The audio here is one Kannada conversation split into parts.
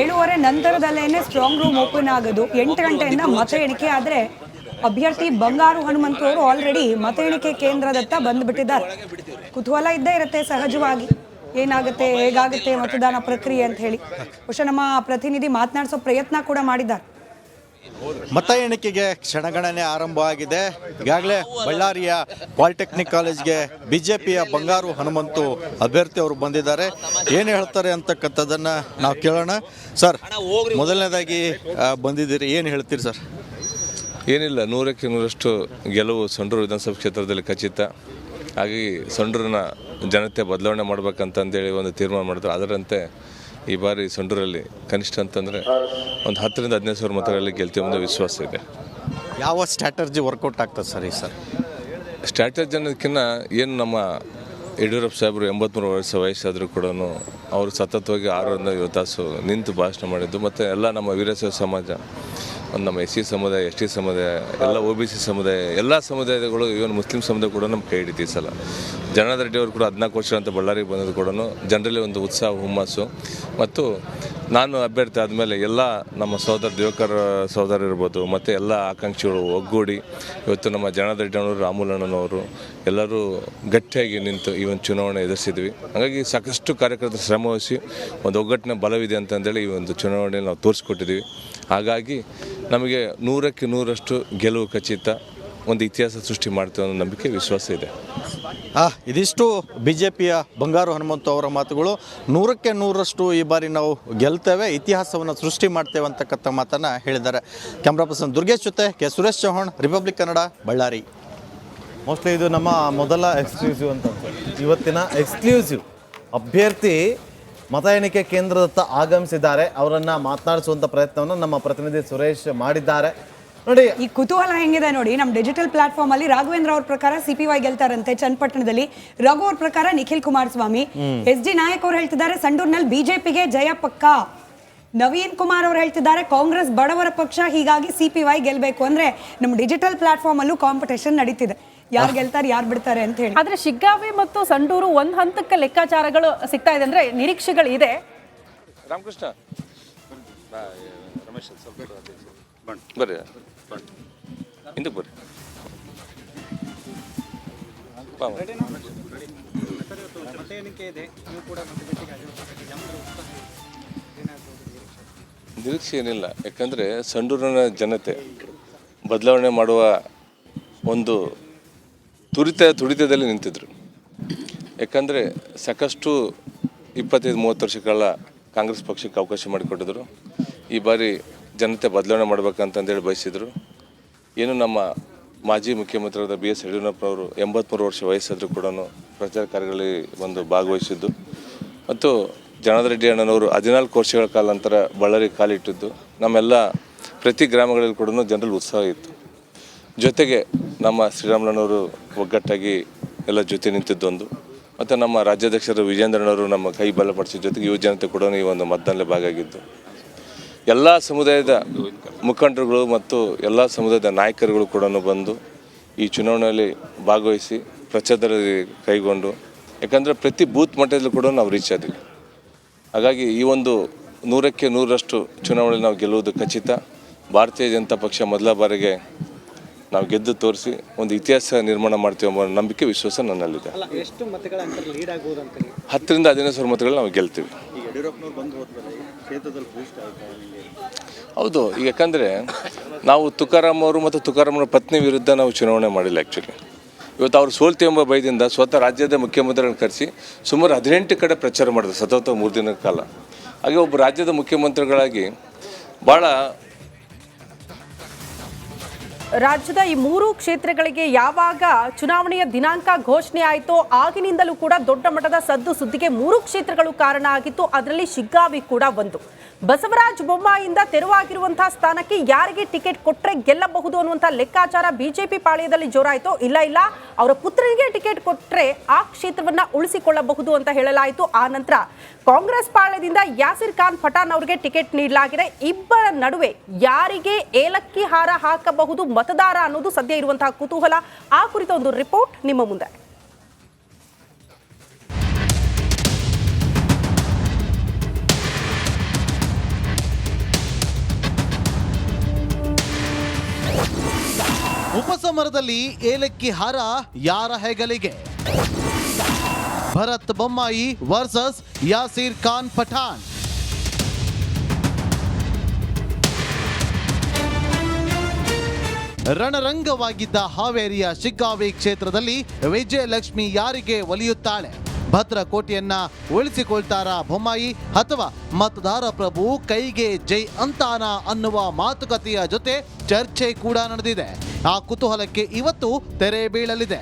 ಏಳುವರೆ ನಂತರದಲ್ಲೇನೆ ಸ್ಟ್ರಾಂಗ್ ರೂಮ್ ಓಪನ್ ಆಗೋದು. 8 ಗಂಟೆಯಿಂದ ಮತ ಎಣಿಕೆ. ಆದರೆ ಅಭ್ಯರ್ಥಿ ಬಂಗಾರು ಹನುಮಂತವರು ಆಲ್ರೆಡಿ ಮತ ಎಣಿಕೆ ಕೇಂದ್ರದತ್ತ ಬಂದುಬಿಟ್ಟಿದ್ದಾರೆ. ಕುತೂಹಲ ಇದ್ದೇ ಇರುತ್ತೆ ಸಹಜವಾಗಿ, ಏನಾಗುತ್ತೆ, ಹೇಗಾಗುತ್ತೆ ಮತದಾನ ಪ್ರಕ್ರಿಯೆ ಅಂತ ಹೇಳಿ. ಬಹುಶಃ ನಮ್ಮ ಪ್ರತಿನಿಧಿ ಮಾತನಾಡಿಸೋ ಪ್ರಯತ್ನ ಕೂಡ ಮಾಡಿದ್ದಾರೆ. ಮತ ಎಣಿಕೆಗೆ ಕ್ಷಣಗಣನೆ ಆರಂಭವಾಗಿದೆ. ಈಗಾಗಲೇ ಬಳ್ಳಾರಿಯ ಪಾಲಿಟೆಕ್ನಿಕ್ ಕಾಲೇಜ್ಗೆ ಬಿಜೆಪಿಯ ಬಂಗಾರು ಹನುಮಂತು ಅಭ್ಯರ್ಥಿ ಅವರು ಬಂದಿದ್ದಾರೆ. ಏನು ಹೇಳ್ತಾರೆ ಅಂತಕ್ಕಂಥದ್ದನ್ನು ನಾವು ಕೇಳೋಣ. ಸರ್, ಮೊದಲನೇದಾಗಿ ಬಂದಿದ್ದೀರಿ, ಏನು ಹೇಳ್ತೀರಿ ಸರ್? ಏನಿಲ್ಲ, 100ಕ್ಕೆ 100ರಷ್ಟು ಗೆಲುವು ಸಂಡೂರು ವಿಧಾನಸಭಾ ಕ್ಷೇತ್ರದಲ್ಲಿ ಖಚಿತ. ಹಾಗಾಗಿ ಸಂಡೂರಿನ ಜನತೆ ಬದಲಾವಣೆ ಮಾಡ್ಬೇಕಂತಂದೇಳಿ ಒಂದು ತೀರ್ಮಾನ ಮಾಡಿದ್ರು. ಅದರಂತೆ ಈ ಬಾರಿ ಸಂಡೂರಲ್ಲಿ ಕನಿಷ್ಠ ಅಂತಂದರೆ ಒಂದು 10ರಿಂದ 15 ಸಾವಿರ ಮತಗಳಲ್ಲಿ ಗೆಲ್ತೀವಿ ಅನ್ನೋ ವಿಶ್ವಾಸ ಇದೆ. ಯಾವ ಸ್ಟ್ರಾಟರ್ಜಿ ವರ್ಕೌಟ್ ಆಗ್ತದೆ ಸರ್ ಈ ಸರ್? ಸ್ಟ್ರಾಟರ್ಜಿ ಅನ್ನೋದಕ್ಕಿಂತ ಏನು ನಮ್ಮ ಯಡಿಯೂರಪ್ಪ ಸಾಹೇಬರು 83 ವರ್ಷ ವಯಸ್ಸಾದರೂ ಕೂಡ ಅವರು ಸತತವಾಗಿ 6ರಿಂದ 7 ತಾಸು ನಿಂತು ಭಾಷಣ ಮಾಡಿದ್ದು. ಮತ್ತು ಎಲ್ಲ ನಮ್ಮ ವೀರಶೈವ ಸಮಾಜ, ಒಂದು ನಮ್ಮ SC ಸಮುದಾಯ, ST ಸಮುದಾಯ, ಎಲ್ಲ OBC ಸಮುದಾಯ, ಎಲ್ಲ ಸಮುದಾಯಗಳು, ಇವನ್ ಮುಸ್ಲಿಂ ಸಮುದಾಯ ಕೂಡ ನಮ್ಮ ಕೈ ಹಿಡಿತು. ಈ ಸಲ ಜನಾರ್ದನ್ ರೆಡ್ಡಿ ಅವರು ಕೂಡ 14 ವರ್ಷ ಅಂತ ಬಳ್ಳಾರಿಗೆ ಬಂದದ್ದು ಕೂಡ ಜನರಲ್ಲಿ ಒಂದು ಉತ್ಸಾಹ, ಹುಮ್ಮಸ್ಸು. ಮತ್ತು ನಾನು ಅಭ್ಯರ್ಥಿ ಆದಮೇಲೆ ಎಲ್ಲ ನಮ್ಮ ದಿವಾಕರ್ ಸಹೋದರ ಇರ್ಬೋದು, ಮತ್ತು ಎಲ್ಲ ಆಕಾಂಕ್ಷಿಗಳು ಒಗ್ಗೂಡಿ ಇವತ್ತು ನಮ್ಮ ಜನಾರ್ದನ್ ರೆಡ್ಡಿ ಅವರು, ರಾಮುಲು ಅಣ್ಣನವರು ಎಲ್ಲರೂ ಗಟ್ಟಿಯಾಗಿ ನಿಂತು ಈ ಒಂದು ಚುನಾವಣೆ ಎದುರಿಸಿದ್ವಿ. ಹಾಗಾಗಿ ಸಾಕಷ್ಟು ಕಾರ್ಯಕರ್ತರ ಶ್ರಮವಹಿಸಿ ಒಂದು ಒಗ್ಗಟ್ಟಿನ ಬಲವಿದೆ ಅಂತಂದೇಳಿ ಈ ಒಂದು ಚುನಾವಣೆಯಲ್ಲಿ ನಾವು ತೋರಿಸ್ಕೊಟ್ಟಿದ್ದೀವಿ. ಹಾಗಾಗಿ ನಮಗೆ 100ಕ್ಕೆ 100ರಷ್ಟು ಗೆಲುವು ಖಚಿತ, ಒಂದು ಇತಿಹಾಸ ಸೃಷ್ಟಿ ಮಾಡ್ತೇವೆ ಅನ್ನೋ ನಂಬಿಕೆ, ವಿಶ್ವಾಸ ಇದೆ. ಇದಿಷ್ಟು ಬಿಜೆಪಿಯ ಬಂಗಾರು ಹನುಮಂತು ಅವರ ಮಾತುಗಳು. 100ಕ್ಕೆ 100ರಷ್ಟು ಈ ಬಾರಿ ನಾವು ಗೆಲ್ತೇವೆ, ಇತಿಹಾಸವನ್ನು ಸೃಷ್ಟಿ ಮಾಡ್ತೇವೆ ಅಂತಕ್ಕಂಥ ಮಾತನ್ನು ಹೇಳಿದ್ದಾರೆ. ಕ್ಯಾಮ್ರಾ ಪರ್ಸನ್ ದುರ್ಗೇಶ್ ಜೊತೆ K Suresh Chauhan, Republic Kannada, Ballari. Mostly ಇದು ನಮ್ಮ ಮೊದಲ ಎಕ್ಸ್ಕ್ಲೂಸಿವ್ ಅಂತ ಇವತ್ತಿನ ಎಕ್ಸ್ಕ್ಲೂಸಿವ್ ಅಭ್ಯರ್ಥಿ ಮತ ಎಣಿಕೆ ಕೇಂದ್ರದತ್ತ ಆಗಮಿಸಿದ್ದಾರೆ. ಅವರನ್ನು ಮಾತನಾಡಿಸುವಂಥ ಪ್ರಯತ್ನವನ್ನು ನಮ್ಮ ಪ್ರತಿನಿಧಿ ಸುರೇಶ್ ಮಾಡಿದ್ದಾರೆ. ನೋಡಿ, ಈ ಕುತೂಹಲ ಹೆಂಗಿದೆ ನೋಡಿ. ನಮ್ಮ ಡಿಜಿಟಲ್ ಪ್ಲಾಟ್ಫಾರ್ಮ್ ಅಲ್ಲಿ ರಾಘವೇಂದ್ರ ಅವ್ರ ಪ್ರಕಾರ CPY ಗೆಲ್ತಾರಂತೆ ಚನ್ನಪಟ್ಟಣದಲ್ಲಿ, ರಘು ಅವ್ರ ಪ್ರಕಾರ ನಿಖಿಲ್ ಕುಮಾರಸ್ವಾಮಿ, SG ನಾಯಕ್ ಅವ್ರು ಹೇಳ್ತಿದ್ದಾರೆ ಸಂಡೂರಿನಲ್ಲಿ ಬಿಜೆಪಿಗೆ ಜಯ ಪಕ್ಕ, ನವೀನ್ ಕುಮಾರ್ ಅವ್ರು ಹೇಳ್ತಿದ್ದಾರೆ ಕಾಂಗ್ರೆಸ್ ಬಡವರ ಪಕ್ಷ, ಹೀಗಾಗಿ CPY ಗೆಲ್ಬೇಕು. ಅಂದ್ರೆ ನಮ್ಮ ಡಿಜಿಟಲ್ ಪ್ಲಾಟ್ಫಾರ್ಮ್ ಅಲ್ಲೂ ಕಾಂಪಿಟೇಷನ್ ನಡೀತಿದೆ, ಯಾರು ಗೆಲ್ತಾರೆ ಯಾರು ಬಿಡ್ತಾರೆ ಅಂತ ಹೇಳಿ. ಆದ್ರೆ ಶಿಗ್ಗಾವಿ ಮತ್ತು ಸಂಡೂರು ಒಂದ್ ಹಂತಕ್ಕೆ ಲೆಕ್ಕಾಚಾರಗಳು ಸಿಗ್ತಾ ಇದೆ, ಅಂದ್ರೆ ನಿರೀಕ್ಷೆಗಳು ಇದೆ. ರಾಮಕೃಷ್ಣ ಬರ್ರಿ, ಹಿಂದಕ್ಕೆ ಬರ್ರಿ. ನಿರೀಕ್ಷೆ ಏನಿಲ್ಲ, ಯಾಕಂದರೆ ಸಂಡೂರಿನ ಜನತೆ ಬದಲಾವಣೆ ಮಾಡುವ ಒಂದು ತುಡಿತದಲ್ಲಿ ನಿಂತಿದ್ರು. ಯಾಕಂದರೆ ಸಾಕಷ್ಟು 25-30 ವರ್ಷ ಕಾಲ ಕಾಂಗ್ರೆಸ್ ಪಕ್ಷಕ್ಕೆ ಅವಕಾಶ ಮಾಡಿಕೊಟ್ಟಿದ್ರು. ಈ ಬಾರಿ ಜನತೆ ಬದಲಾವಣೆ ಮಾಡ್ಬೇಕಂತಂದೇಳಿ ಬಯಸಿದರು. ಏನು ನಮ್ಮ ಮಾಜಿ ಮುಖ್ಯಮಂತ್ರಿಯಾದ BS ಯಡಿಯೂರಪ್ಪನವರು 83 ವರ್ಷ ವಯಸ್ಸಾದರೂ ಕೂಡ ಪ್ರಚಾರ ಕಾರ್ಯಗಳಲ್ಲಿ ಒಂದು ಭಾಗವಹಿಸಿದ್ದು, ಮತ್ತು ಜನಾರ್ದನ್ ರೆಡ್ಡಿ ಅಣ್ಣನವರು 14 ವರ್ಷಗಳ ಕಾಲ ನಂತರ ಬಳ್ಳಾರಿ ಕಾಲಿಟ್ಟಿದ್ದು, ನಮ್ಮೆಲ್ಲ ಪ್ರತಿ ಗ್ರಾಮಗಳಲ್ಲಿ ಕೂಡ ಜನರಲ್ಲಿ ಉತ್ಸಾಹ ಇತ್ತು. ಜೊತೆಗೆ ನಮ್ಮ ಶ್ರೀರಾಮುಲುನವರು ಒಗ್ಗಟ್ಟಾಗಿ ಎಲ್ಲ ಜೊತೆ ನಿಂತಿದ್ದೊಂದು, ಮತ್ತು ನಮ್ಮ ರಾಜ್ಯಾಧ್ಯಕ್ಷರು ವಿಜೇಂದ್ರನವರು ನಮ್ಮ ಕೈ ಬಲಪಡಿಸಿದ ಜೊತೆಗೆ ಯುವ ಜನತೆ ಕೂಡ ಈ ಒಂದು ಮತದಾನದಲ್ಲಿ ಭಾಗಿಯಾಗಿದ್ದು, ಎಲ್ಲ ಸಮುದಾಯದ ಮುಖಂಡರುಗಳು ಮತ್ತು ಎಲ್ಲ ಸಮುದಾಯದ ನಾಯಕರುಗಳು ಕೂಡ ಬಂದು ಈ ಚುನಾವಣೆಯಲ್ಲಿ ಭಾಗವಹಿಸಿ ಪ್ರಚಾರದಲ್ಲಿ ಕೈಗೊಂಡು, ಯಾಕಂದರೆ ಪ್ರತಿ ಬೂತ್ ಮಟ್ಟದಲ್ಲೂ ಕೂಡ ನಾವು ರೀಚ್ ಆದ್ವಿ. ಹಾಗಾಗಿ ಈ ಒಂದು 100ಕ್ಕೆ 100ರಷ್ಟು ಚುನಾವಣೆಯಲ್ಲಿ ನಾವು ಗೆಲ್ಲುವುದು ಖಚಿತ. ಭಾರತೀಯ ಜನತಾ ಪಕ್ಷ ಮೊದಲ ಬಾರಿಗೆ ನಾವು ಗೆದ್ದು ತೋರಿಸಿ ಒಂದು ಇತಿಹಾಸ ನಿರ್ಮಾಣ ಮಾಡ್ತೀವಿ ಎಂಬ ನಂಬಿಕೆ, ವಿಶ್ವಾಸ ನನ್ನಲ್ಲಿದೆ. 10ರಿಂದ 15 ಸಾವಿರ ಮತಗಳು ನಾವು ಗೆಲ್ತೀವಿ. ಹೌದು, ಈಗ ಯಾಕಂದರೆ ನಾವು ತುಕಾರಾಮ್ ಅವರು ಮತ್ತು ತುಕಾರಾಮರ ಪತ್ನಿ ವಿರುದ್ಧ ನಾವು ಚುನಾವಣೆ ಮಾಡಿಲ್ಲ. ಆ್ಯಕ್ಚುಲಿ ಇವತ್ತು ಅವರು ಸೋಲ್ತಿ ಎಂಬ ಭಯದಿಂದ ಸ್ವತಃ ರಾಜ್ಯದ ಮುಖ್ಯಮಂತ್ರಿಗಳನ್ನು ಕರೆಸಿ ಸುಮಾರು 18 ಕಡೆ ಪ್ರಚಾರ ಮಾಡಿದ್ರು ಸತತ 3 ದಿನದ ಕಾಲ. ಹಾಗೆ ಒಬ್ಬ ರಾಜ್ಯದ ಮುಖ್ಯಮಂತ್ರಿಗಳಾಗಿ ಭಾಳ ರಾಜ್ಯದ ಈ 3 ಕ್ಷೇತ್ರಗಳಿಗೆ ಯಾವಾಗ ಚುನಾವಣೆಯ ದಿನಾಂಕ ಘೋಷಣೆ ಆಯಿತೋ ಆಗಿನಿಂದಲೂ ಕೂಡ ದೊಡ್ಡ ಮಟ್ಟದ ಸದ್ದು ಸುದ್ದಿಗೆ 3 ಕ್ಷೇತ್ರಗಳು ಕಾರಣ ಆಗಿತ್ತು. ಅದರಲ್ಲಿ ಶಿಗ್ಗಾವಿ ಕೂಡ ಒಂದು. ಬಸವರಾಜ ಬೊಮ್ಮಾಯಿಯಿಂದ ತೆರವಾಗಿರುವಂತಹ ಸ್ಥಾನಕ್ಕೆ ಯಾರಿಗೆ ಟಿಕೆಟ್ ಕೊಟ್ಟರೆ ಗೆಲ್ಲಬಹುದು ಅನ್ನುವಂಥ ಲೆಕ್ಕಾಚಾರ ಬಿಜೆಪಿ ಪಾಳ್ಯದಲ್ಲಿ ಜೋರಾಯಿತು. ಇಲ್ಲ ಅವರ ಪುತ್ರನಿಗೆ ಟಿಕೆಟ್ ಕೊಟ್ಟರೆ ಆ ಕ್ಷೇತ್ರವನ್ನ ಉಳಿಸಿಕೊಳ್ಳಬಹುದು ಅಂತ ಹೇಳಲಾಯಿತು. ಆ ನಂತರ ಕಾಂಗ್ರೆಸ್ ಪಾಳ್ಯದಿಂದ ಯಾಸಿರ್ ಖಾನ್ ಪಠಾಣ್ ಅವರಿಗೆ ಟಿಕೆಟ್ ನೀಡಲಾಗಿದೆ. ಇಬ್ಬರ ನಡುವೆ ಯಾರಿಗೆ ಏಲಕ್ಕಿ ಹಾರ ಹಾಕಬಹುದು ಮತದಾರ ಅನ್ನೋದು ಸದ್ಯ ಇರುವಂತಹ ಕುತೂಹಲ. ಆ ಕುರಿತ ಒಂದು ರಿಪೋರ್ಟ್ ನಿಮ್ಮ ಮುಂದೆ. ಉಪಸಮರದಲ್ಲಿ ಏಲಕ್ಕಿ ಹಾರ ಯಾರ ಹೆಗಲಿಗೆ? ಭರತ್ ಬೊಮ್ಮಾಯಿ ವರ್ಸಸ್ ಯಾಸಿರ್ ಖಾನ್ ಪಠಾಣ್. ರಣರಂಗವಾಗಿದ್ದ ಹಾವೇರಿಯ ಶಿಗ್ಗಾವಿ ಕ್ಷೇತ್ರದಲ್ಲಿ ವಿಜಯಲಕ್ಷ್ಮಿ ಯಾರಿಗೆ ಒಲಿಯುತ್ತಾಳೆ? ಭದ್ರಕೋಟೆಯನ್ನ ಉಳಿಸಿಕೊಳ್ತಾರಾ ಬೊಮ್ಮಾಯಿ ಅಥವಾ ಮತದಾರ ಪ್ರಭು ಕೈಗೆ ಜೈ ಅಂತಾನ ಅನ್ನುವ ಮಾತುಕತೆಯ ಜೊತೆ ಚರ್ಚೆ ಕೂಡ ನಡೆದಿದೆ. ಆ ಕುತೂಹಲಕ್ಕೆ ಇವತ್ತು ತೆರೆ ಬೀಳಲಿದೆ.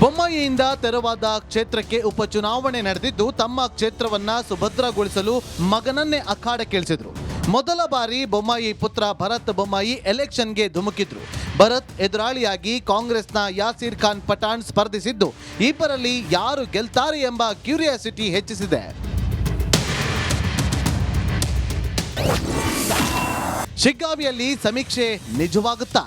ಬೊಮ್ಮಾಯಿಯಿಂದ ತೆರವಾದ ಕ್ಷೇತ್ರಕ್ಕೆ ಉಪಚುನಾವಣೆ ನಡೆದಿದ್ದು ತಮ್ಮ ಕ್ಷೇತ್ರವನ್ನ ಸುಭದ್ರಗೊಳಿಸಲು ಮಗನನ್ನೇ ಅಖಾಡಕ್ಕಿಳಿಸಿದ್ರು. ಮೊದಲ ಬಾರಿ ಬೊಮ್ಮಾಯಿ ಪುತ್ರ ಭರತ್ ಬೊಮ್ಮಾಯಿ ಎಲೆಕ್ಷನ್ಗೆ ಧುಮುಕಿದ್ರು. ಭರತ್ ಎದುರಾಳಿಯಾಗಿ ಕಾಂಗ್ರೆಸ್ನ ಯಾಸಿರ್ ಖಾನ್ ಪಠಾಣ್ ಸ್ಪರ್ಧಿಸಿದ್ದು ಇಬ್ಬರಲ್ಲಿ ಯಾರು ಗೆಲ್ತಾರೆ ಎಂಬ ಕ್ಯೂರಿಯಾಸಿಟಿ ಹೆಚ್ಚಿಸಿದೆ. ಶಿಗ್ಗಾವಿಯಲ್ಲಿ ಸಮೀಕ್ಷೆ ನಿಜವಾಗುತ್ತಾ?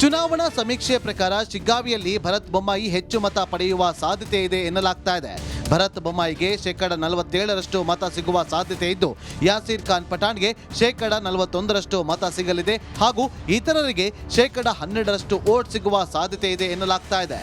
ಚುನಾವಣಾ ಸಮೀಕ್ಷೆ ಪ್ರಕಾರ ಶಿಗ್ಗಾವಿಯಲ್ಲಿ ಭರತ್ ಬೊಮ್ಮಾಯಿ ಹೆಚ್ಚು ಮತ ಪಡೆಯುವ ಸಾಧ್ಯತೆ ಇದೆ ಎನ್ನಲಾಗ್ತಾ ಇದೆ. ಭರತ್ ಬೊಮ್ಮಾಯಿಗೆ 47% ಮತ ಸಿಗುವ ಸಾಧ್ಯತೆ ಇದ್ದು ಯಾಸಿರ್ ಖಾನ್ ಪಠಾಣ್ಗೆ 41% ಮತ ಸಿಗಲಿದೆ ಹಾಗೂ ಇತರರಿಗೆ 12% ವೋಟ್ ಸಿಗುವ ಸಾಧ್ಯತೆ ಇದೆ ಎನ್ನಲಾಗ್ತಾ ಇದೆ.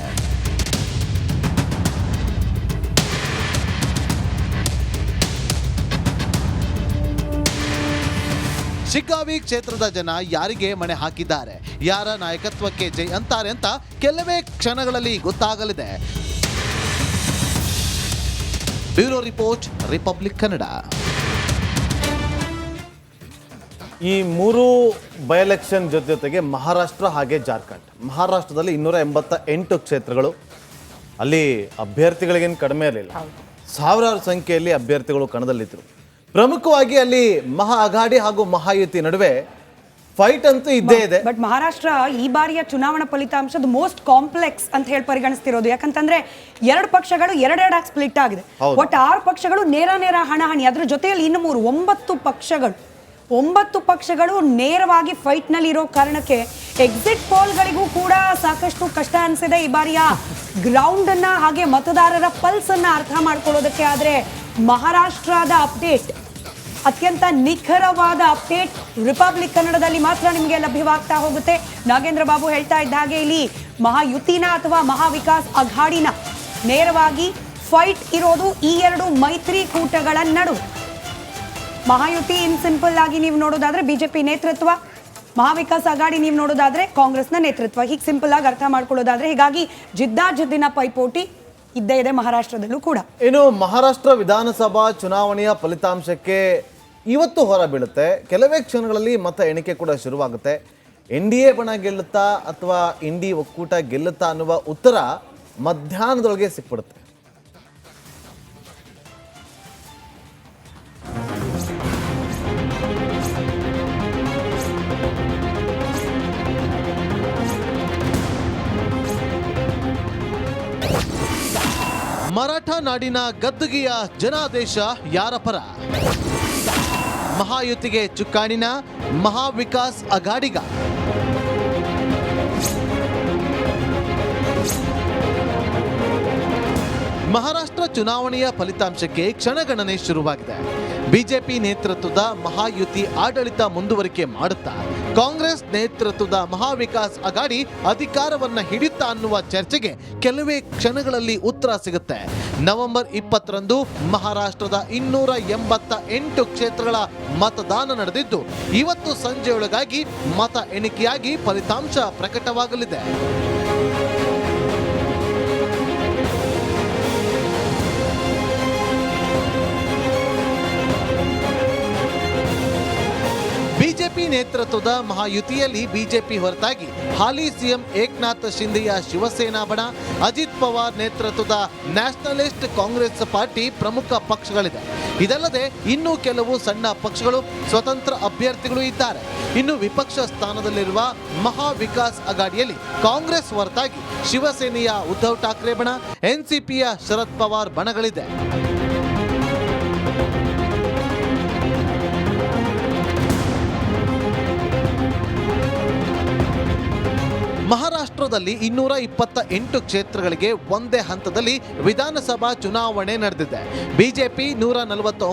ಶಿಗ್ಗಾವಿ ಕ್ಷೇತ್ರದ ಜನ ಯಾರಿಗೆ ಮಣೆ ಹಾಕಿದ್ದಾರೆ, ಯಾರ ನಾಯಕತ್ವಕ್ಕೆ ಜೈ ಅಂತಾರೆ ಅಂತ ಕೆಲವೇ ಕ್ಷಣಗಳಲ್ಲಿ ಗೊತ್ತಾಗಲಿದೆ. Bureau report, Republic Kannada. ಈ ಮೂರು ಬೈ ಎಲೆಕ್ಷನ್ ಜೊತೆಗೆ ಮಹಾರಾಷ್ಟ್ರ ಹಾಗೆ ಜಾರ್ಖಂಡ್. ಮಹಾರಾಷ್ಟ್ರದಲ್ಲಿ 288 ಕ್ಷೇತ್ರಗಳು. ಅಲ್ಲಿ ಅಭ್ಯರ್ಥಿಗಳಿಗೇನು ಕಡಿಮೆ ಇರಲಿಲ್ಲ, ಸಾವಿರಾರು ಸಂಖ್ಯೆಯಲ್ಲಿ ಅಭ್ಯರ್ಥಿಗಳು ಕಣದಲ್ಲಿದ್ದರು. ಪ್ರಮುಖವಾಗಿ ಅಲ್ಲಿ ಮಹಾ ಅಘಾಡಿ ಹಾಗೂ ಮಹಾಯುತಿ ನಡುವೆ ಫೈಟ್ ಅಂತೂ ಇದ್ದೇ ಇದೆ. ಬಟ್ ಮಹಾರಾಷ್ಟ್ರ ಈ ಬಾರಿಯ ಚುನಾವಣಾ ಫಲಿತಾಂಶದ ಮೋಸ್ಟ್ ಕಾಂಪ್ಲೆಕ್ಸ್ ಅಂತ ಹೇಳಿ ಪರಿಗಣಿಸ್ತಿರೋದು. ಯಾಕಂತಂದ್ರೆ 2 ಪಕ್ಷಗಳು ಎರಡೆರಡಾಗಿ ಸ್ಪ್ಲಿಟ್ ಆಗಿದೆ. ಒಟ್ಟು 6 ಪಕ್ಷಗಳು ನೇರ ಹಣಾಹಣಿ. ಅದ್ರ ಜೊತೆಯಲ್ಲಿ ಇನ್ನು 9 ಪಕ್ಷಗಳು ನೇರವಾಗಿ ಫೈಟ್ ನಲ್ಲಿ ಇರೋ ಕಾರಣಕ್ಕೆ ಎಕ್ಸಿಟ್ ಪೋಲ್ಗಳಿಗೂ ಕೂಡ ಸಾಕಷ್ಟು ಕಷ್ಟ ಅನಿಸಿದೆ ಈ ಬಾರಿಯ ಗ್ರೌಂಡ್ ಅನ್ನ ಹಾಗೆ ಮತದಾರರ ಪಲ್ಸ್ ಅನ್ನ ಅರ್ಥ ಮಾಡ್ಕೊಳ್ಳೋದಕ್ಕೆ. ಆದ್ರೆ ಮಹಾರಾಷ್ಟ್ರದ ಅಪ್ಡೇಟ್, ಅತ್ಯಂತ ನಿಖರವಾದ ಅಪ್ಡೇಟ್ ರಿಪಬ್ಲಿಕ್ ಕನ್ನಡದಲ್ಲಿ ಮಾತ್ರ ನಿಮಗೆ ಲಭ್ಯವಾಗ್ತಾ ಹೋಗುತ್ತೆ. ನಾಗೇಂದ್ರ ಬಾಬು ಹೇಳ್ತಾ ಇದ್ದ ಹಾಗೆ ಇಲ್ಲಿ ಮಹಾಯುತಿನ ಅಥವಾ ಮಹಾವಿಕಾಸ್ ಅಘಾಡಿನ ನೇರವಾಗಿ ಫೈಟ್ ಇರೋದು ಈ 2 ಮೈತ್ರಿಕೂಟಗಳ ನಡುವೆ. ಮಹಾಯುತಿ ಇನ್ ಸಿಂಪಲ್ ಆಗಿ ನೀವು ನೋಡೋದಾದ್ರೆ ಬಿಜೆಪಿ ನೇತೃತ್ವ, ಮಹಾವಿಕಾಸ್ ಅಘಾಡಿ ನೀವು ನೋಡೋದಾದ್ರೆ ಕಾಂಗ್ರೆಸ್ನ ನೇತೃತ್ವ. ಹೀಗೆ ಸಿಂಪಲ್ ಆಗಿ ಅರ್ಥ ಮಾಡ್ಕೊಳ್ಳೋದಾದ್ರೆ ಹೀಗಾಗಿ ಜಿದ್ದಾಜಿದ್ದಿನ ಪೈಪೋಟಿ ಇದ್ದೇ ಇದೆ ಮಹಾರಾಷ್ಟ್ರದಲ್ಲೂ ಕೂಡ. ಇನ್ನು ಮಹಾರಾಷ್ಟ್ರ ವಿಧಾನಸಭಾ ಚುನಾವಣೆಯ ಫಲಿತಾಂಶಕ್ಕೆ ಇವತ್ತು ಹೊರ ಬೀಳುತ್ತೆ. ಕೆಲವೇ ಕ್ಷಣಗಳಲ್ಲಿ ಮತ ಎಣಿಕೆ ಕೂಡ ಶುರುವಾಗುತ್ತೆ. NDA ಬಣ ಗೆಲ್ಲುತ್ತಾ ಅಥವಾ ಇಂಡಿ ಒಕ್ಕೂಟ ಗೆಲ್ಲುತ್ತಾ ಅನ್ನುವ ಉತ್ತರ ಮಧ್ಯಾಹ್ನದೊಳಗೆ ಸಿಕ್ಬಿಡುತ್ತೆ. ಮರಾಠ ನಾಡಿನ ಗದ್ದುಗೆಯ ಜನಾದೇಶ ಯಾರ ಪರ? ಮಹಾಯುತಿಗೆ ಚುಕ್ಕಾಣಿನ, ಮಹಾವಿಕಾಸ್ ಅಘಾಡಿಗ? ಮಹಾರಾಷ್ಟ್ರ ಚುನಾವಣೆಯ ಫಲಿತಾಂಶಕ್ಕೆ ಕ್ಷಣಗಣನೆ ಶುರುವಾಗಿದೆ. ಬಿಜೆಪಿ ನೇತೃತ್ವದ ಮಹಾಯುತಿ ಆಡಳಿತ ಮುಂದುವರಿಕೆ ಮಾಡುತ್ತಾ ಕಾಂಗ್ರೆಸ್ ನೇತೃತ್ವದ ಮಹಾವಿಕಾಸ್ ಅಘಾಡಿ ಅಧಿಕಾರವನ್ನ ಹಿಡಿಯುತ್ತಾ ಅನ್ನುವ ಚರ್ಚೆಗೆ ಕೆಲವೇ ಕ್ಷಣಗಳಲ್ಲಿ ಉತ್ತರ ಸಿಗುತ್ತೆ. ನವೆಂಬರ್ 20ರಂದು ಮಹಾರಾಷ್ಟ್ರದ 288 ಕ್ಷೇತ್ರಗಳ ಮತದಾನ ನಡೆದಿದ್ದು ಇವತ್ತು ಸಂಜೆಯೊಳಗಾಗಿ ಮತ ಎಣಿಕೆಯಾಗಿ ಫಲಿತಾಂಶ ಪ್ರಕಟವಾಗಲಿದೆ. ಬಿಜೆಪಿ ನೇತೃತ್ವದ ಮಹಾಯುತಿಯಲ್ಲಿ ಬಿಜೆಪಿ ಹೊರತಾಗಿ ಹಾಲಿ ಸಿಎಂ ಏಕನಾಥ್ ಶಿಂದೆಯ ಶಿವಸೇನಾ ಬಣ, ಅಜಿತ್ ಪವಾರ್ ನೇತೃತ್ವದ ನ್ಯಾಷನಲಿಸ್ಟ್ ಕಾಂಗ್ರೆಸ್ ಪಾರ್ಟಿ ಪ್ರಮುಖ ಪಕ್ಷಗಳಿದೆ. ಇದಲ್ಲದೆ ಇನ್ನೂ ಕೆಲವು ಸಣ್ಣ ಪಕ್ಷಗಳು, ಸ್ವತಂತ್ರ ಅಭ್ಯರ್ಥಿಗಳು ಇದ್ದಾರೆ. ಇನ್ನು ವಿಪಕ್ಷ ಸ್ಥಾನದಲ್ಲಿರುವ ಮಹಾ ವಿಕಾಸ್ ಅಗಾಡಿಯಲ್ಲಿ ಕಾಂಗ್ರೆಸ್ ಹೊರತಾಗಿ ಶಿವಸೇನೆಯ ಉದ್ಧವ್ ಠಾಕ್ರೆ ಬಣ, ಎನ್ಸಿಪಿಯ ಶರದ್ ಪವಾರ್ ಬಣಗಳಿದೆ. ಮಹಾರಾಷ್ಟ್ರದಲ್ಲಿ 228 ಕ್ಷೇತ್ರಗಳಿಗೆ ಒಂದೇ ಹಂತದಲ್ಲಿ ವಿಧಾನಸಭಾ ಚುನಾವಣೆ ನಡೆದಿದೆ. ಬಿಜೆಪಿ 149